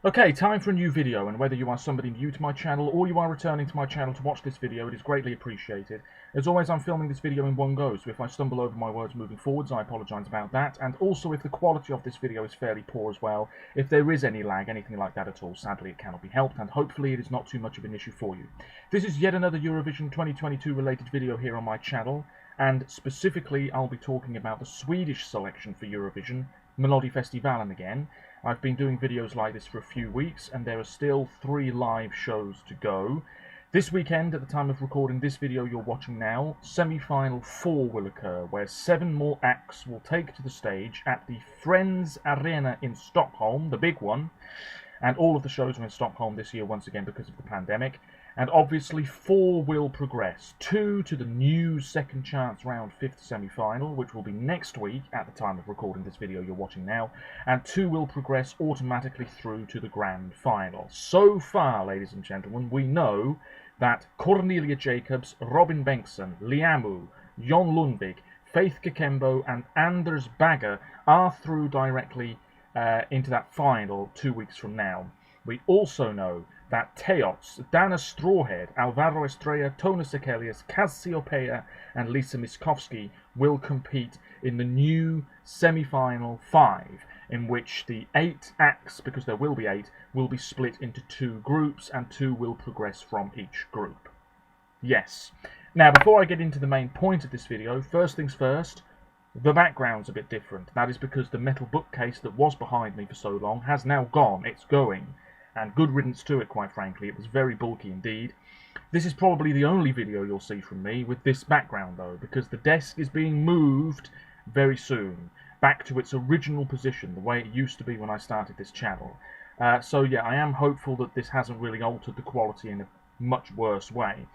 Okay, time for a new video, and whether you are somebody new to my channel or you are returning to my channel to watch this video, it is greatly appreciated. As always, I'm filming this video in one go, so if I stumble over my words moving forwards, I apologise about that, and also if the quality of this video is fairly poor as well, if there is any lag, anything like that at all, sadly it cannot be helped, and hopefully it is not too much of an issue for you. This is yet another Eurovision 2022 related video here on my channel, and specifically I'll be talking about the Swedish selection for Eurovision, Melodifestivalen again. I've been doing videos like this for a few weeks, and there are still 3 live shows to go. This weekend, at the time of recording this video you're watching now, semi-final 4 will occur, where 7 more acts will take to the stage at the Friends Arena in Stockholm, the big one, and all of the shows are in Stockholm this year once again because of the pandemic. And obviously 4 will progress, 2 to the new second chance round 5th semi-final, which will be next week at the time of recording this video you're watching now, and 2 will progress automatically through to the grand final. So far, ladies and gentlemen, we know that Cornelia Jacobs, Robin Bengtsson, Liamu, Jon Lundvik, Faith Kekembo and Anders Bagger are through directly into that final 2 weeks from now. We also know that Teots, Dana Strawhead, Alvaro Estrella, Tona Sekelius, Cassiopeia and Lisa Miskovsky will compete in the new semi-final 5, in which the 8 acts, because there will be 8, will be split into 2 groups and 2 will progress from each group. Yes. Now, before I get into the main point of this video, first things first, the background's a bit different. That is because the metal bookcase that was behind me for so long has now gone. It's going. And good riddance to it, quite frankly. It was very bulky indeed. This is probably the only video you'll see from me with this background, though, because the desk is being moved very soon, back to its original position, the way it used to be when I started this channel. So yeah, I am hopeful that this hasn't really altered the quality in a much worse way.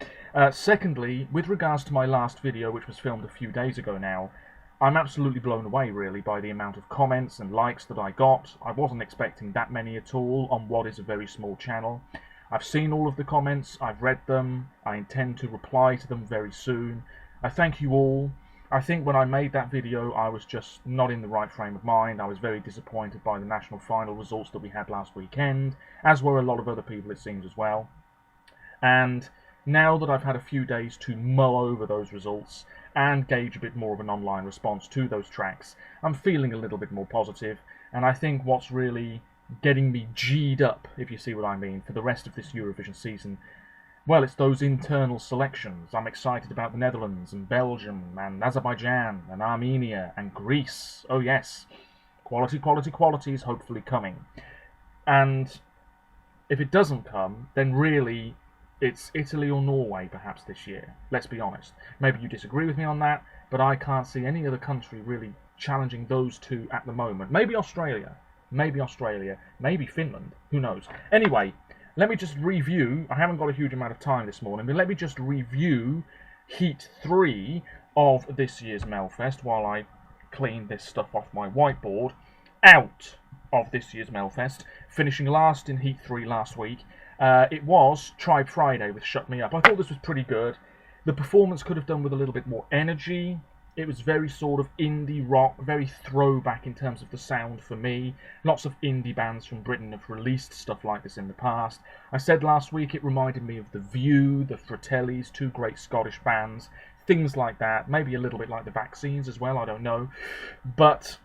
Secondly, with regards to my last video, which was filmed a few days ago now, I'm absolutely blown away, really, by the amount of comments and likes that I got. I wasn't expecting that many at all on what is a very small channel. I've seen all of the comments, I've read them, I intend to reply to them very soon. I thank you all. I think when I made that video I was just not in the right frame of mind. I was very disappointed by the national final results that we had last weekend, as were a lot of other people it seems as well. And now that I've had a few days to mull over those results and gauge a bit more of an online response to those tracks, I'm feeling a little bit more positive, and I think what's really getting me G'd up, if you see what I mean, for the rest of this Eurovision season, well, it's those internal selections. I'm excited about the Netherlands and Belgium and Azerbaijan and Armenia and Greece. Oh yes, quality, quality, quality is hopefully coming. And if it doesn't come, then really it's Italy or Norway, perhaps, this year. Let's be honest. Maybe you disagree with me on that, but I can't see any other country really challenging those 2 at the moment. Maybe Australia. Maybe Finland. Who knows? Anyway, let me just review. I haven't got a huge amount of time this morning, but let me just review Heat 3 of this year's Melfest while I clean this stuff off my whiteboard. Out of this year's Melfest, finishing last in Heat 3 last week. It was Tribe Friday with Shut Me Up. I thought this was pretty good. The performance could have done with a little bit more energy. It was very sort of indie rock, very throwback in terms of the sound for me. Lots of indie bands from Britain have released stuff like this in the past. I said last week it reminded me of The View, the Fratellis, 2 great Scottish bands, things like that. Maybe a little bit like the Vaccines as well, I don't know. But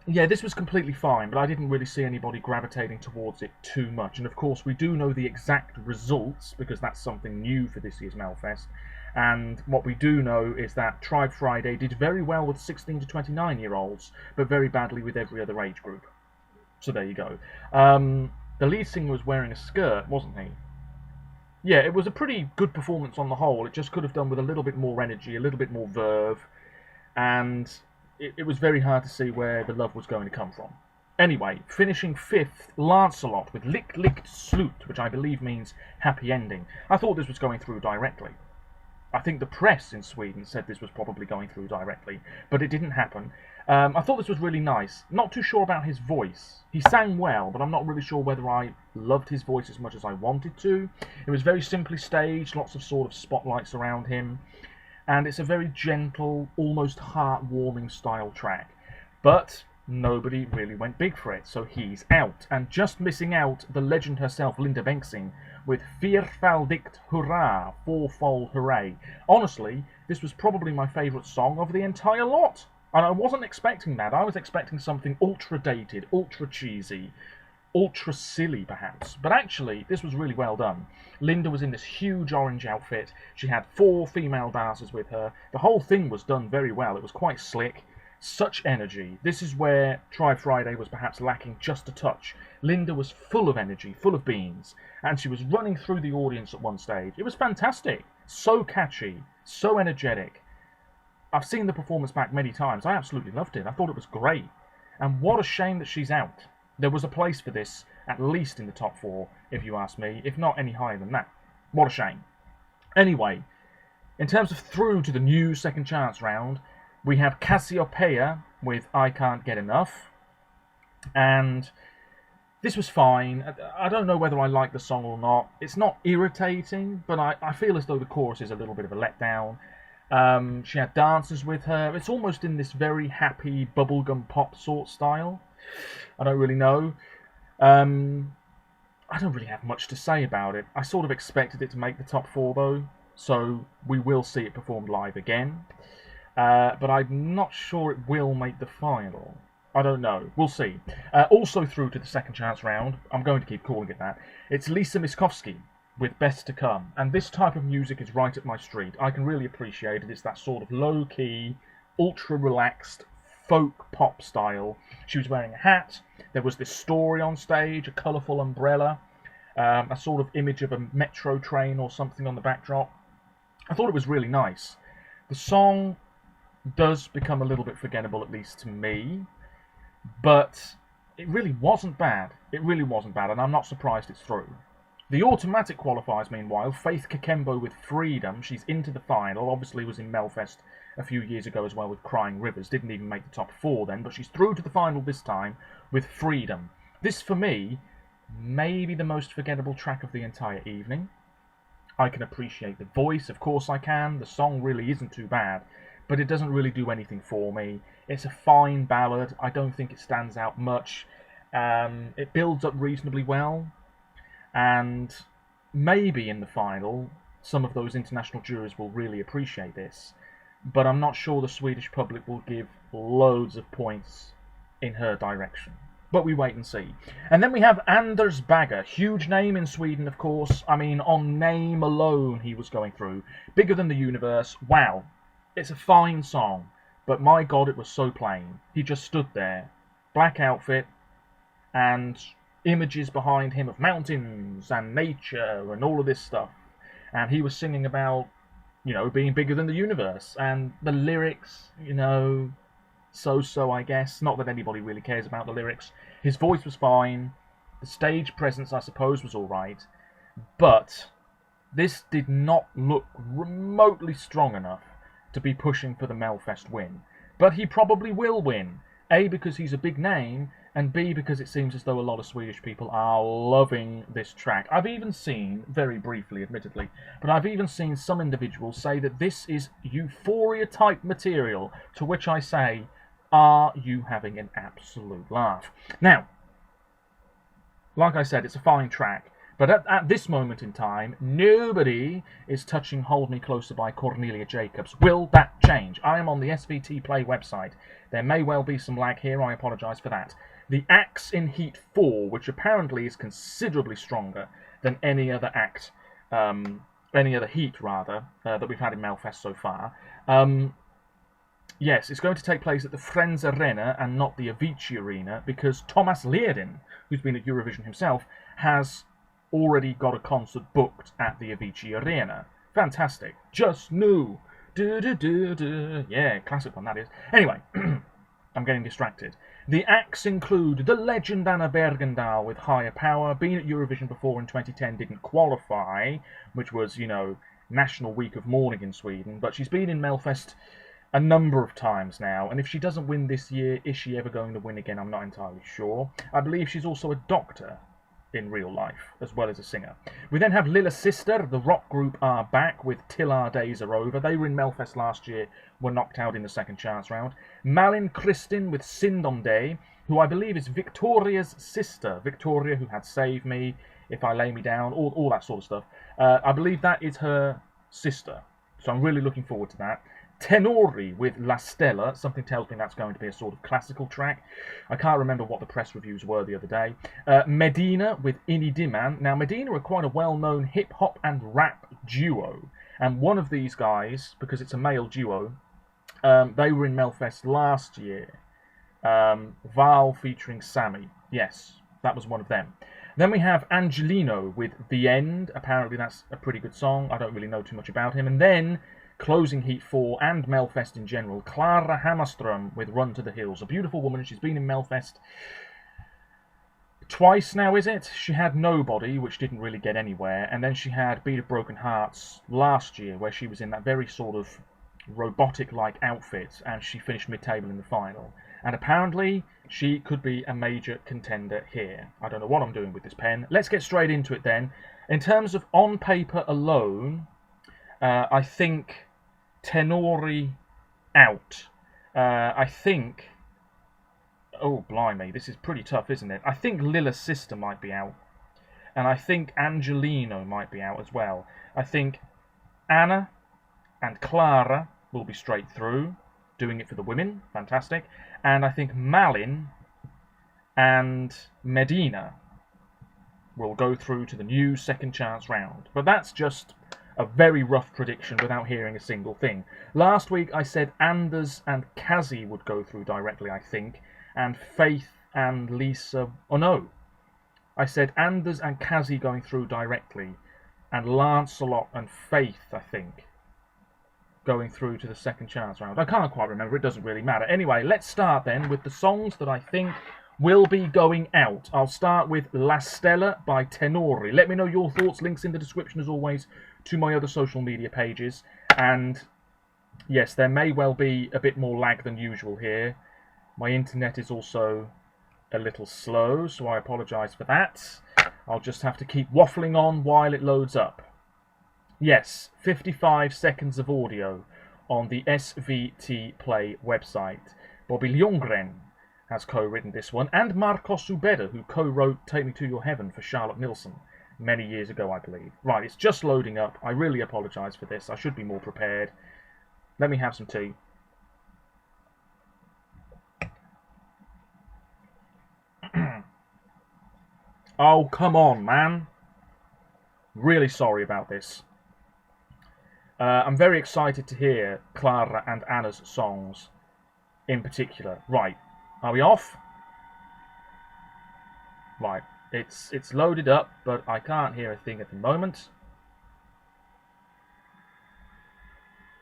yeah, this was completely fine, but I didn't really see anybody gravitating towards it too much. And of course, we do know the exact results, because that's something new for this year's Melfest. And what we do know is that Tribe Friday did very well with 16 to 29-year-olds, but very badly with every other age group. So there you go. The lead singer was wearing a skirt, wasn't he? Yeah, it was a pretty good performance on the whole. It just could have done with a little bit more energy, a little bit more verve, and it was very hard to see where the love was going to come from. Anyway, finishing 5th, Lancelot with Lick Licked Slut, which I believe means happy ending. I thought this was going through directly. I think the press in Sweden said this was probably going through directly, but it didn't happen. I thought this was really nice. Not too sure about his voice. He sang well, but I'm not really sure whether I loved his voice as much as I wanted to. It was very simply staged, lots of sort of spotlights around him. And it's a very gentle, almost heartwarming style track. But nobody really went big for it, so he's out. And just missing out, the legend herself, Linda Bengtzing, with Vierfaldigt Hurra, fourfold hooray. Honestly, this was probably my favourite song of the entire lot. And I wasn't expecting that. I was expecting something ultra-dated, ultra-cheesy, ultra-silly, perhaps. But actually, this was really well done. Linda was in this huge orange outfit. She had 4 female dancers with her. The whole thing was done very well. It was quite slick. Such energy. This is where Try Friday was perhaps lacking just a touch. Linda was full of energy, full of beans, and she was running through the audience at one stage. It was fantastic. So catchy, so energetic. I've seen the performance back many times. I absolutely loved it. I thought it was great. And what a shame that she's out. There was a place for this, at least in the top 4, if you ask me, if not any higher than that. What a shame. Anyway, in terms of through to the new second chance round, we have Cassiopeia with I Can't Get Enough. And this was fine. I don't know whether I like the song or not. It's not irritating, but I feel as though the chorus is a little bit of a letdown. She had dancers with her. It's almost in this very happy bubblegum pop sort style. I don't really know. I don't really have much to say about it. I sort of expected it to make the top 4 though, so we will see it performed live again. But I'm not sure it will make the final. I don't know. We'll see. Also through to the second chance round, I'm going to keep calling it that, it's Lisa Miskovsky with Best to Come. And this type of music is right up my street. I can really appreciate it. It's that sort of low-key, ultra-relaxed, folk pop style. She was wearing a hat. There was this story on stage, a colourful umbrella, a sort of image of a metro train or something on the backdrop. I thought it was really nice. The song does become a little bit forgettable, at least to me, but it really wasn't bad. It really wasn't bad, and I'm not surprised it's through. The automatic qualifiers, meanwhile, Faith Kakembo with Freedom. She's into the final. Obviously was in Melfest a few years ago as well with Crying Rivers. Didn't even make the top 4 then, but she's through to the final this time with Freedom. This, for me, may be the most forgettable track of the entire evening. I can appreciate the voice, of course I can. The song really isn't too bad, but it doesn't really do anything for me. It's a fine ballad. I don't think it stands out much. It builds up reasonably well, and maybe in the final some of those international juries will really appreciate this, but I'm not sure the Swedish public will give loads of points in her direction. But we wait and see. And then we have Anders Bagge, huge name in Sweden, of course. I mean, on name alone he was going through. Bigger Than the Universe. Wow. It's a fine song, but my God, it was so plain. He just stood there, black outfit, and images behind him of mountains and nature and all of this stuff. And he was singing about, you know, being bigger than the universe. And the lyrics, you know, so-so, I guess. Not that anybody really cares about the lyrics. His voice was fine. The stage presence, I suppose, was all right. But this did not look remotely strong enough to be pushing for the Melfest win. But he probably will win. A, because he's a big name, and B, because it seems as though a lot of Swedish people are loving this track. I've even seen, very briefly admittedly, but I've even seen some individuals say that this is Euphoria-type material, to which I say, are you having an absolute laugh? Now, like I said, it's a fine track, but at this moment in time, nobody is touching Hold Me Closer by Cornelia Jacobs. Will that change? I am on the SVT Play website. There may well be some lag here, I apologise for that. The acts in Heat 4, which apparently is considerably stronger than any other act, any other heat rather, that we've had in Melfest so far. Yes, it's going to take place at the Friends Arena and not the Avicii Arena, because Thomas Ledin, who's been at Eurovision himself, has already got a concert booked at the Avicii Arena. Fantastic. Just new. Yeah, classic one that is. Anyway, I'm getting distracted. The acts include the legend Anna Bergendahl with Higher Power, been at Eurovision before in 2010, didn't qualify, which was, you know, National Week of Mourning in Sweden, but she's been in Melfest a number of times now, and if she doesn't win this year, is she ever going to win again? I'm not entirely sure. I believe she's also a doctor, in real life, as well as a singer. We then have Lilla Sister, the rock group, are back with Till Our Days Are Over. They were in Melfest last year, were knocked out in the second chance round. Malin Kristen with Synd Day, who I believe is Victoria's sister. Victoria, who had Save Me, If I Lay Me Down, all that sort of stuff. I believe that is her sister, so I'm really looking forward to that. Tenori with La Stella. Something tells me that's going to be a sort of classical track. I can't remember what the press reviews were the other day. Medina with Ini Diman. Now, Medina are quite a well-known hip-hop and rap duo. And one of these guys, because it's a male duo, they were in Melfest last year. Val featuring Sammy. Yes, that was one of them. Then we have Angelino with The End. Apparently that's a pretty good song. I don't really know too much about him. And then, closing Heat 4 and Melfest in general, Clara Hammarström with Run to the Hills. A beautiful woman. She's been in Melfest twice now, is it? She had Nobody, which didn't really get anywhere. And then she had Beat of Broken Hearts last year, where she was in that very sort of robotic-like outfit, and she finished mid-table in the final. And apparently, she could be a major contender here. I don't know what I'm doing with this pen. Let's get straight into it then. In terms of on paper alone, I think Tenori out. I think... Oh, blimey, this is pretty tough, isn't it? I think Lilla's sister might be out. And I think Angelino might be out as well. I think Anna and Clara will be straight through, doing it for the women. Fantastic. And I think Malin and Medina will go through to the new second chance round. But that's just a very rough prediction without hearing a single thing. Last week I said Anders and Kazi would go through directly, I think, and Faith and Lisa... Oh no, I said Anders and Kazi going through directly, and Lancelot and Faith, I think, going through to the second chance round. I can't quite remember, it doesn't really matter. Anyway, let's start then with the songs that I think will be going out. I'll start with La Stella by Tenori. Let me know your thoughts, links in the description as always to my other social media pages. And yes, there may well be a bit more lag than usual here. My internet is also a little slow, so I apologise for that. I'll just have to keep waffling on while it loads up. Yes, 55 seconds of audio on the SVT Play website. Bobby Ljunggren has co-written this one, and Marcos Ubeda, who co-wrote Take Me to Your Heaven for Charlotte Nilsson many years ago, I believe. Right, it's just loading up. I really apologise for this. I should be more prepared. Let me have some tea. Oh, come on, man. Really sorry about this. I'm very excited to hear Clara and Anna's songs in particular. Right, are we off? Right, it's loaded up, but I can't hear a thing at the moment.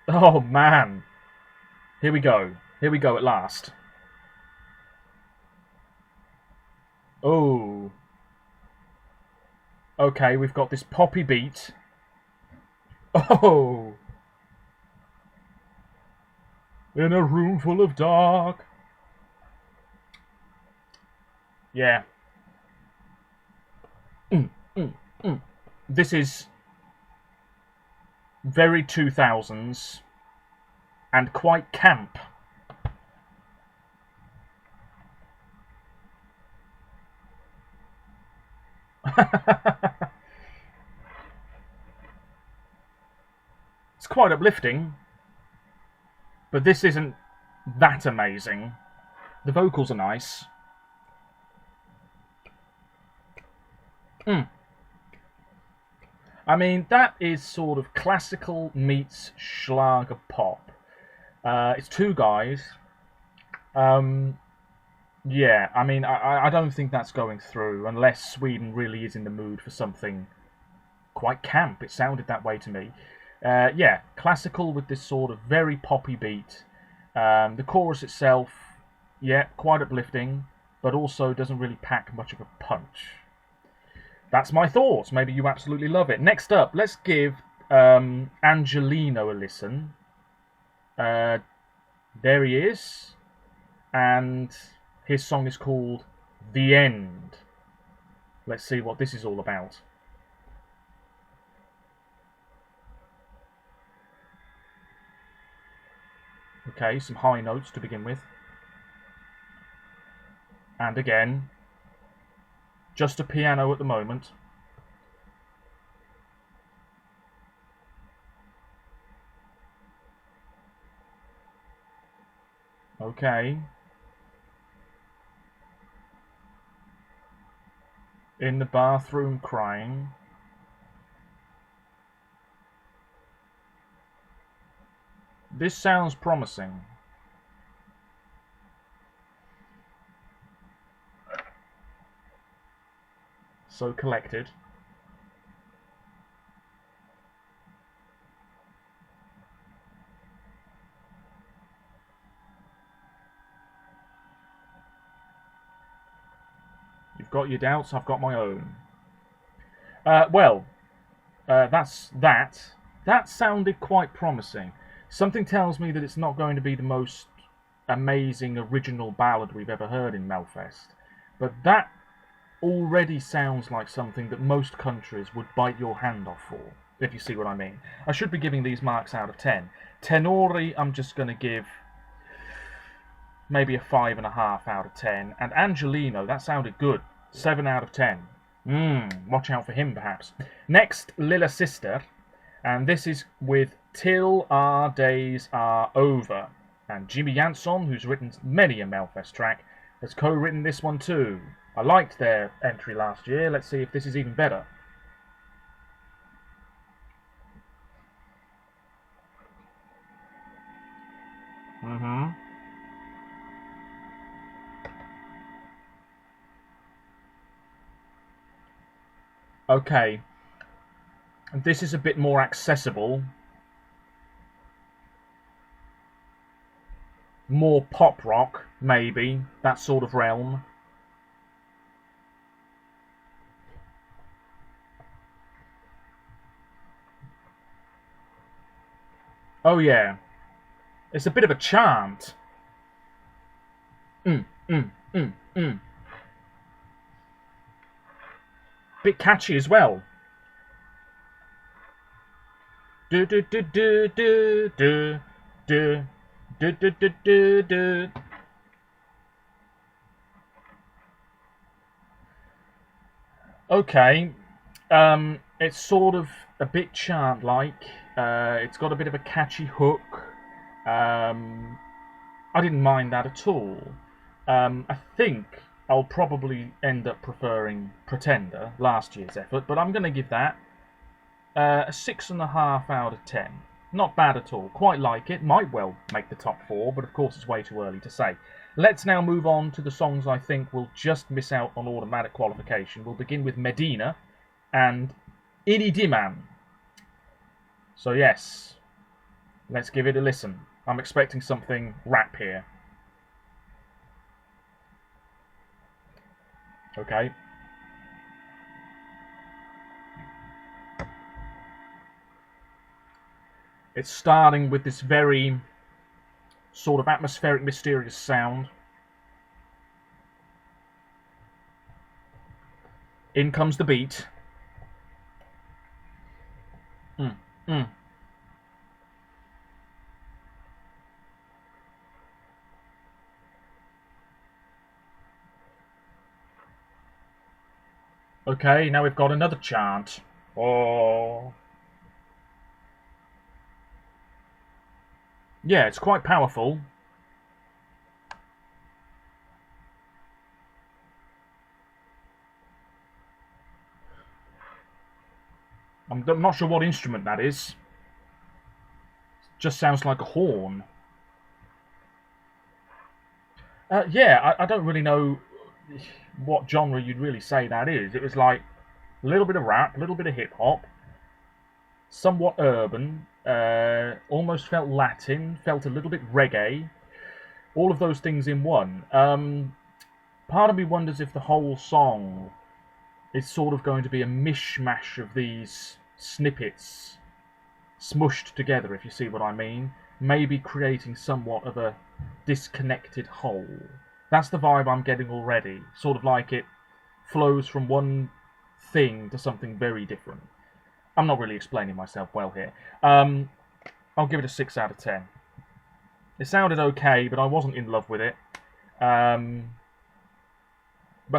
Oh, man. Here we go. Here we go at last. Oh. Okay, we've got this poppy beat. Oh. In a room full of dark. Yeah. This is very 2000s and quite camp. It's quite uplifting, but this isn't that amazing. The vocals are nice. I mean, that is sort of classical meets Schlager pop. It's two guys. Yeah, I mean, I don't think that's going through unless Sweden really is in the mood for something quite camp. It sounded that way to me. Yeah, classical with this sort of very poppy beat. The chorus itself, yeah, quite uplifting, but also doesn't really pack much of a punch. That's my thoughts. Maybe you absolutely love it. Next up, let's give Angelino a listen. There he is. And his song is called The End. Let's see what this is all about. Okay, some high notes to begin with. And again, just a piano at the moment. Okay. In the bathroom crying. This sounds promising. So collected. You've got your doubts, I've got my own. That's that. That sounded quite promising. Something tells me that it's not going to be the most amazing original ballad we've ever heard in Melfest. But that already sounds like something that most countries would bite your hand off for, if you see what I mean. I should be giving these marks out of 10. Tenori, I'm just going to give maybe a 5.5 out of 10. And Angelino, that sounded good. 7 out of 10. Watch out for him, perhaps. Next, Lilla Sister. And this is with Till Our Days Are Over. And Jimmy Jansson, who's written many a Melfest track, has co-written this one too. I liked their entry last year. Let's see if this is even better. Okay. This is a bit more accessible. More pop rock, maybe. That sort of realm. Oh yeah. It's a bit of a chant. Bit catchy as well. Do do do do do do do do do do do do. Okay, it's sort of a bit chant-like. It's got a bit of a catchy hook. I didn't mind that at all. I think I'll probably end up preferring Pretender, last year's effort, but I'm going to give that a 6.5 out of 10. Not bad at all. Quite like it. Might well make the top 4, but of course it's way too early to say. Let's now move on to the songs I think will just miss out on automatic qualification. We'll begin with Medina and Inidiman. So yes, let's give it a listen. I'm expecting something rap here. Okay. It's starting with this very sort of atmospheric, mysterious sound. In comes the beat. Okay, now we've got another chant. Oh. Yeah, it's quite powerful. I'm not sure what instrument that is. It just sounds like a horn. Yeah, I don't really know what genre you'd really say that is. It was like a little bit of rap, a little bit of hip-hop, somewhat urban, almost felt Latin, felt a little bit reggae, all of those things in one. Part of me wonders if the whole song is sort of going to be a mishmash of these snippets smushed together, if you see what I mean, maybe creating somewhat of a disconnected whole. That's the vibe I'm getting already, sort of like it flows from one thing to something very different. I'm not really explaining myself well here. I'll give it a 6 out of 10. It sounded okay, but I wasn't in love with it. But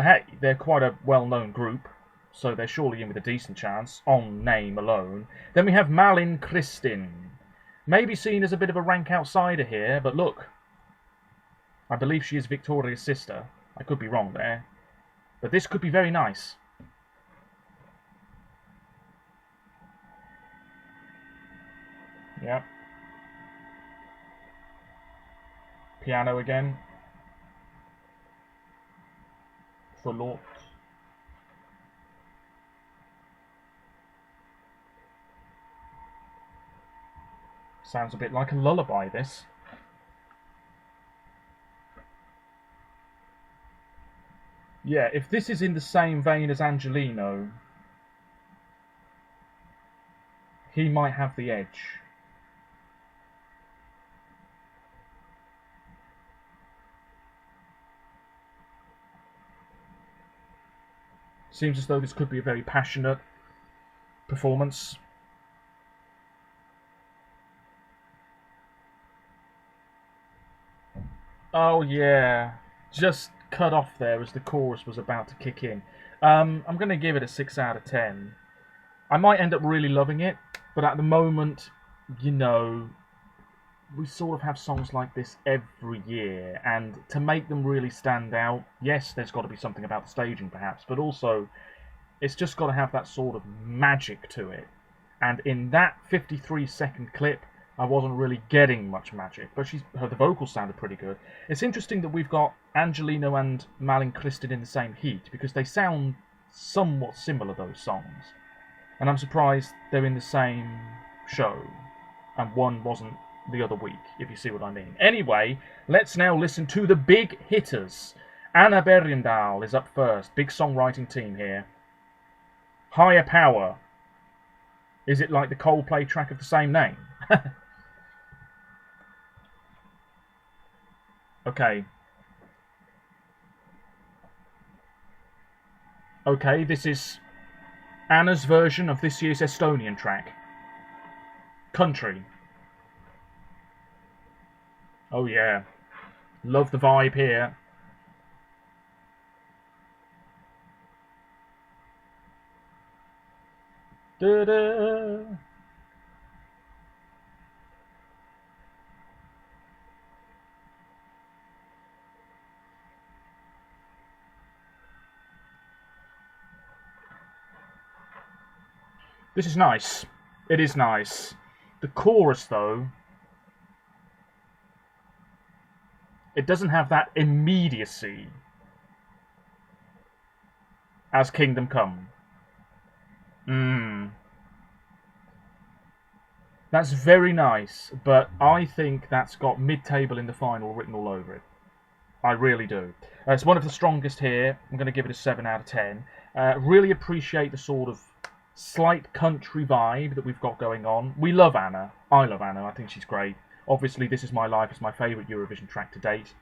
hey, they're quite a well-known group, so they're surely in with a decent chance, on name alone. Then we have Malin Kristen. Maybe seen as a bit of a rank outsider here, but look. I believe she is Victoria's sister. I could be wrong there. But this could be very nice. Yeah. Piano again. Verlot. Sounds a bit like a lullaby, this. Yeah, if this is in the same vein as Angelino, he might have the edge. Seems as though this could be a very passionate performance. Oh yeah, just cut off there as the chorus was about to kick in. I'm going to give it a 6 out of 10. I might end up really loving it, but at the moment, you know, we sort of have songs like this every year, and to make them really stand out, yes, there's got to be something about the staging perhaps, but also it's just got to have that sort of magic to it. And in that 53-second clip, I wasn't really getting much magic, but the vocals sounded pretty good. It's interesting that we've got Angelino and Malin Kristen in the same heat, because they sound somewhat similar, those songs. And I'm surprised they're in the same show, and one wasn't the other week, if you see what I mean. Anyway, let's now listen to the big hitters. Anna Berlindale is up first. Big songwriting team here. Higher Power. Is it like the Coldplay track of the same name? Okay. Okay, this is Anna's version of this year's Estonian track. Country. Oh yeah. Love the vibe here. Da-da. This is nice. It is nice. The chorus, though, it doesn't have that immediacy as Kingdom Come. That's very nice, but I think that's got mid-table in the final written all over it. I really do. It's one of the strongest here. I'm going to give it a 7 out of 10. Really appreciate the sort of slight country vibe that we've got going on. We love Anna. I love Anna. I think she's great. Obviously, This Is My Life is my favourite Eurovision track to date,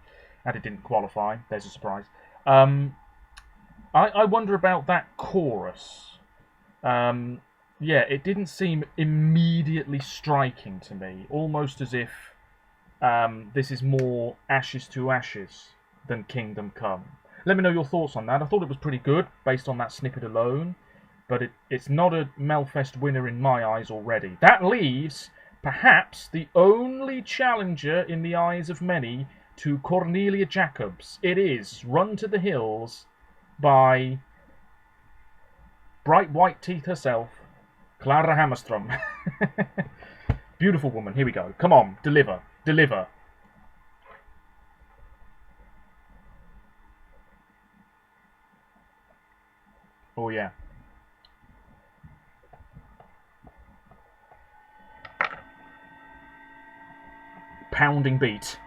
and it didn't qualify. There's a surprise. I wonder about that chorus. Yeah, it didn't seem immediately striking to me. Almost as if this is more Ashes to Ashes than Kingdom Come. Let me know your thoughts on that. I thought it was pretty good, based on that snippet alone. But it's not a Melfest winner in my eyes already. That leaves, perhaps, the only challenger in the eyes of many to Cornelia Jacobs. It is Run to the Hills by Bright White Teeth herself, Clara Hammerstrom. Beautiful woman. Here we go. Come on, deliver. Deliver. Oh, yeah. Pounding beat.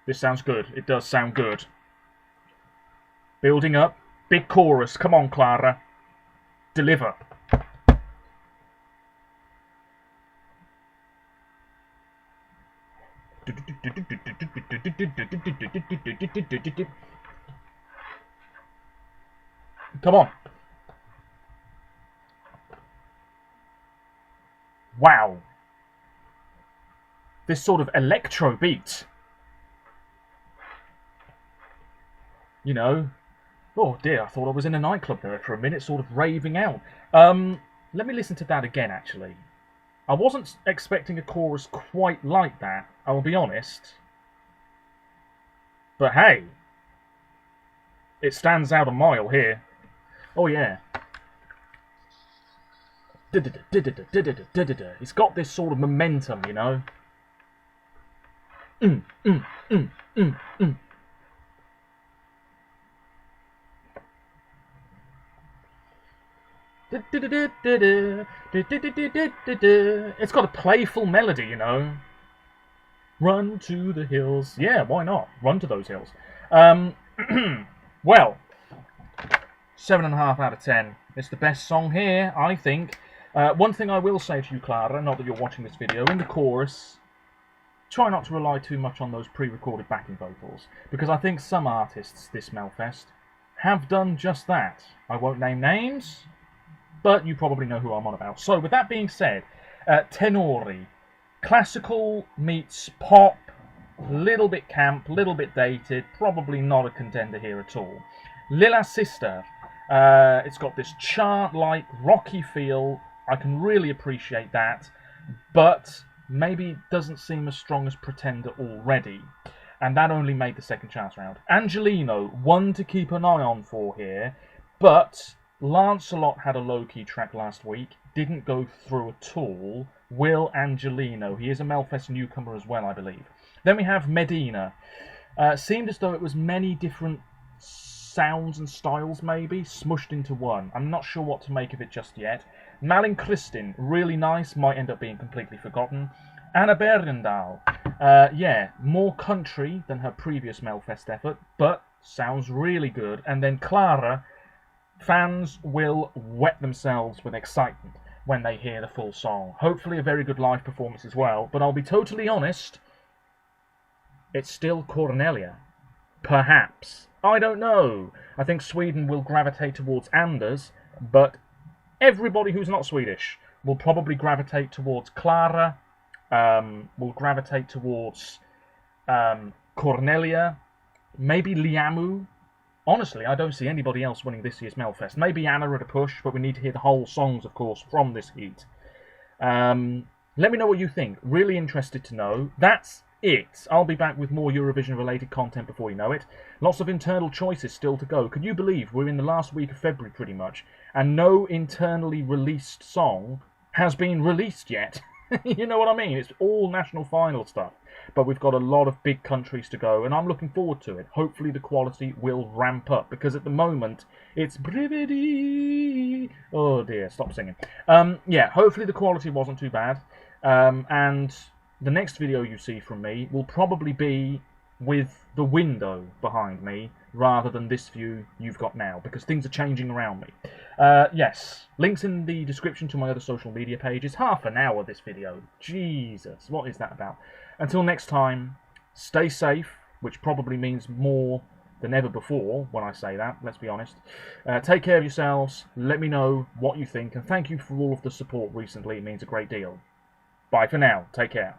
This sounds good. It does sound good. Building up. Big chorus. Come on, Clara. Deliver. Come on. Wow. This sort of electro beat. You know. Oh dear, I thought I was in a nightclub there for a minute, sort of raving out. Let me listen to that again, actually. I wasn't expecting a chorus quite like that, I will be honest. But hey, it stands out a mile here. Oh yeah. It's got this sort of momentum, you know. It's got a playful melody, you know. Run to the hills. Yeah, why not? Run to those hills. Well, 7.5 out of 10. It's the best song here, I think. One thing I will say to you, Clara, not that you're watching this video, in the chorus, try not to rely too much on those pre-recorded backing vocals, because I think some artists this Melfest have done just that. I won't name names, but you probably know who I'm on about. So, with that being said, tenori. Classical meets pop, little bit camp, little bit dated, probably not a contender here at all. Lilla Sister, it's got this chart-like, rocky feel. I can really appreciate that, but maybe it doesn't seem as strong as Pretender already, and that only made the second chance round. Angelino, one to keep an eye on for here, but Lancelot had a low-key track last week, didn't go through at all. Will Angelino, he is a Melfest newcomer as well, I believe. Then we have Medina. Seemed as though it was many different sounds and styles, maybe, smushed into one. I'm not sure what to make of it just yet. Malin Kristen, really nice, might end up being completely forgotten. Anna Berlindale, yeah, more country than her previous Melfest effort, but sounds really good. And then Clara, fans will wet themselves with excitement when they hear the full song. Hopefully a very good live performance as well, but I'll be totally honest, it's still Cornelia. Perhaps. I don't know. I think Sweden will gravitate towards Anders, but everybody who's not Swedish will probably gravitate towards Clara, will gravitate towards Cornelia, maybe Liamu. Honestly, I don't see anybody else winning this year's Melfest. Maybe Anna at a push, but we need to hear the whole songs, of course, from this heat. Let me know what you think. Really interested to know. That's it. I'll be back with more Eurovision-related content before you know it. Lots of internal choices still to go. Could you believe we're in the last week of February, pretty much, and no internally released song has been released yet? You know what I mean? It's all national final stuff. But we've got a lot of big countries to go, and I'm looking forward to it. Hopefully the quality will ramp up, because at the moment, it's... Oh dear, stop singing. Yeah, hopefully the quality wasn't too bad. And the next video you see from me will probably be with the window behind me, rather than this view you've got now, because things are changing around me. Yes, links in the description to my other social media pages. Half an hour this video. Jesus, what is that about? Until next time, stay safe, which probably means more than ever before when I say that, let's be honest. Take care of yourselves, let me know what you think, and thank you for all of the support recently, it means a great deal. Bye for now, take care.